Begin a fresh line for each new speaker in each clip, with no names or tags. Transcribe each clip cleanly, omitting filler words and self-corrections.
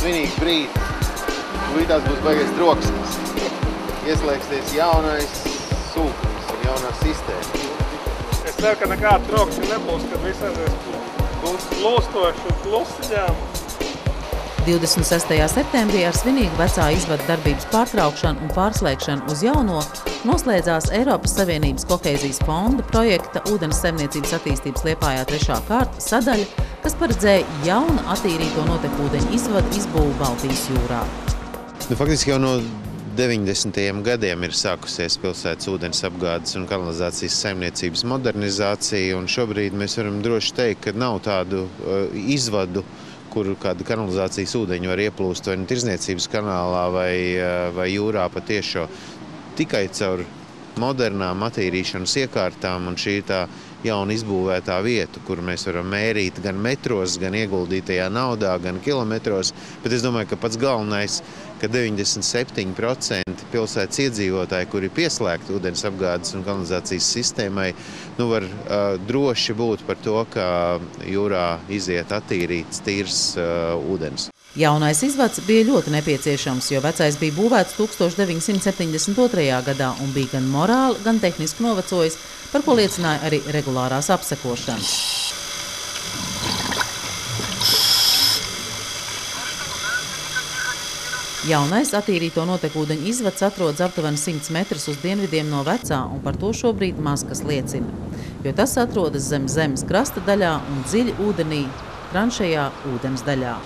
svinīgs brīdis. Līdās būs baigais troksnis. Ieslēgsies jaunais sūknis un jaunā sistēma.
Es ceru, ka nekāda troksni nebūs, kad viss būs plūstoši un klusiņām.
26. septembrī ar svinīgu vecā izvada darbības pārtraukšanu un pārslēgšanu uz jauno noslēdzās Eiropas Savienības kohēzijas fonda projekta Ūdens saimniecības attīstības Liepājā 3. kārta sadaļa, kas paredzēja jaunu attīrīto notekūdeņu izvadu izbūvi Baltijas jūrā.
Faktiski jau no 90. gadiem ir sākusies pilsētas ūdens apgādes un kanalizācijas saimniecības modernizācija, un šobrīd mēs varam droši teikt, ka nav tādu izvadu, kur kāda kanalizācijas ūdeņi var ieplūst vai tirzniecības kanālā vai jūrā pa tiešo. Tikai caur modernām attīrīšanas iekārtām, un šī ir tā jauna izbūvētā vieta, kur mēs varam mērīt gan metros, gan ieguldītajā naudā, gan kilometros. Bet es domāju, ka pats galvenais, ka 97% pilsētas iedzīvotāji, kuri pieslēgti ūdens apgādes un kanalizācijas sistēmai, var droši būt par to, ka jūrā iziet attīrīts, tīrs ūdens.
Jaunais izvads bija ļoti nepieciešams, jo vecais bija būvēts 1972. gadā un bija gan morāli, gan tehniski novecojis, par ko liecināja arī regulārās apsekošanas. Jaunais attīrīto notekūdeņu izvads atrodas aptuveni 100 metrus uz dienvidiem no vecā, un par to šobrīd maz kas liecina, jo tas atrodas zem zemes krasta daļā un dziļi ūdenī, tranšejā ūdens daļā.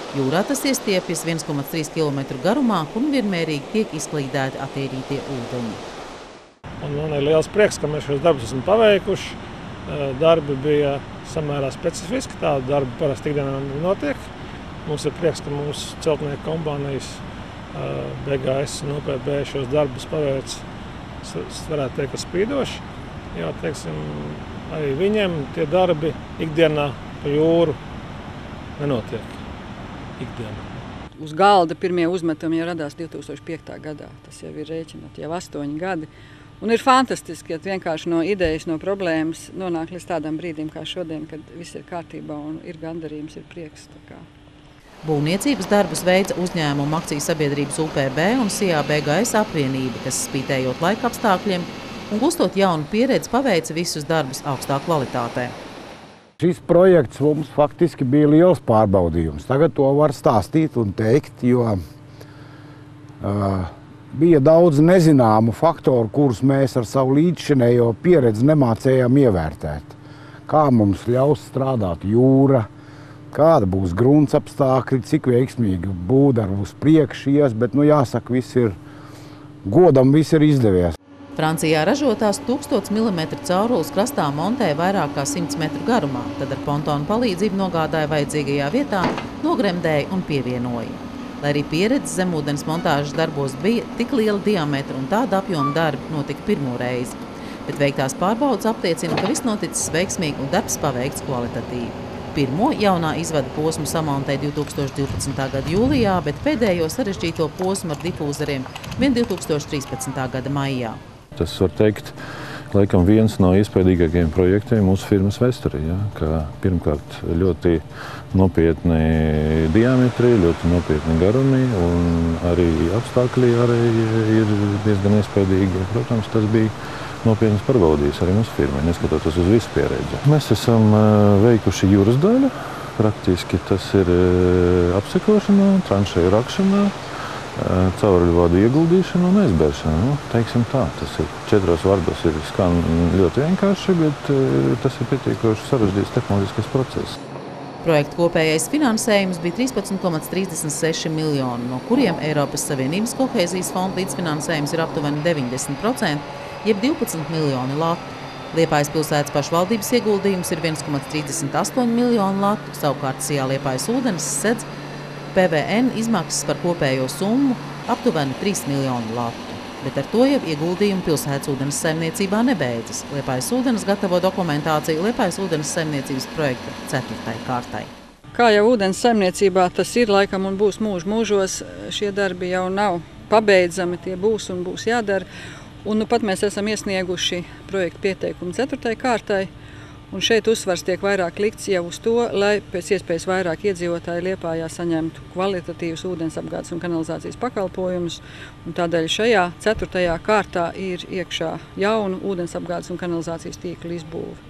Jūrā tas iestiepjas 1,3 km garumā, un vienmērīgi tiek izklīdēti attīrītie ūdeņi.
Un man ir liels prieks, ka mēs šos darbus esam paveikuši. Darbi bija samērā specifiski, tādu darbu parasti ikdienā notiek. Mums ir prieks, ka mūsu celtnieku kompānijas BGS un UPB šos darbus paveic, varētu teikt, ka spīdoši. Jo, teiksim, arī viņiem tie darbi ikdienā pa jūru nenotiek. Ikdienā.
Uz galda pirmie uzmetumi jau radās 2005. gadā. Tas jau ir rēķinot, jau 8 gadi. Un ir fantastiski, ja vienkārši no idejas, no problēmas nonāk līdz tādam brīdim kā šodien, kad viss ir kārtībā un ir gandarījums, ir prieks.
Būvniecības darbus veica uzņēmuma akciju sabiedrības UPB un SIA BGS apvienība, kas spītējot laika apstākļiem un gūstot jaunu pieredzi paveica visus darbus augstā kvalitātē.
Šis projekts mums faktiski bija liels pārbaudījums. Tagad to var stāstīt un teikt, jo bija daudz nezināmu faktoru, kurus mēs ar savu līdzšinējo pieredzi nemācējām ievērtēt. Kā mums ļaus strādāt jūra, kāda būs grunts apstākļi, cik veiksmīgi būdara uz priekšu ies, bet, jāsaka, godam viss ir izdevies.
Francijā ražotās 1000 mm caurules krastā montēja vairāk kā 100 metru garumā, tad ar pontonu palīdzību nogādāja vajadzīgajā vietā, nogremdēja un pievienoja. Lai arī pieredze zemūdens montāžas darbos bija, tik liela diametra un tāda apjoma darbi notika pirmo reizi. Bet veiktās pārbaudes apliecina, ka viss noticis veiksmīgi un darbs paveikts kvalitatīvi. Pirmo jaunā izvada posmu samontēja 2012. gada jūlijā, bet pēdējo sarežģīto posmu ar difūzeriem vien 2013. gada maijā.
Tas var teikt, laikam viens no iespējīgākajiem projektiem mūsu firmas vēsturī. Ja? Pirmkārt, ļoti nopietni diametri, ļoti nopietni garumi un arī apstākļi arī ir diezgan iespējīgi. Protams, tas bija nopietnas pārbaudījis arī mūsu firmai, neskatoties uz visu pieredzi. Mēs esam veikuši jūras daļu. Praktiski tas ir apsekošana, tranšeju rakšana, cauruļvadu ieguldīšana un aizbēršana. Teiksim tā, tas ir 4 vārdos skan ļoti vienkārši, bet tas ir pietiekoši sarežģīts tehnoloģiskais process.
Projekta kopējais finansējums bija 13,36 miljoni, no kuriem Eiropas Savienības kohēzijas fonda līdzfinansējums ir aptuveni 90%, jeb 12 miljoni latu. Liepājas pilsētas pašvaldības ieguldījums ir 1,38 miljonu latu, savukārt SIA Liepājas ūdens sedz PVN izmaksas par kopējo summu aptuveni 3 miljonu latu. Bet ar to jau ieguldījumi pilsētas ūdens saimniecībā nebeidzas. Liepājas ūdens gatavo dokumentāciju Liepājas ūdens saimniecības projekta 4. kārtai.
Kā jau ūdens saimniecībā tas ir laikam un būs mūžos, šie darbi jau nav pabeidzami, tie būs un būs jādara. Un pat mēs esam iesnieguši projektu pieteikumu 4. kārtai. Un šeit uzsvars tiek vairāk likts jau uz to, lai pēc iespējas vairāk iedzīvotāji Liepājā saņemtu kvalitatīvus ūdensapgādes un kanalizācijas pakalpojumus. Un tādēļ šajā 4. kārtā ir iekšā jaunu ūdensapgādes un kanalizācijas tīklu izbūve.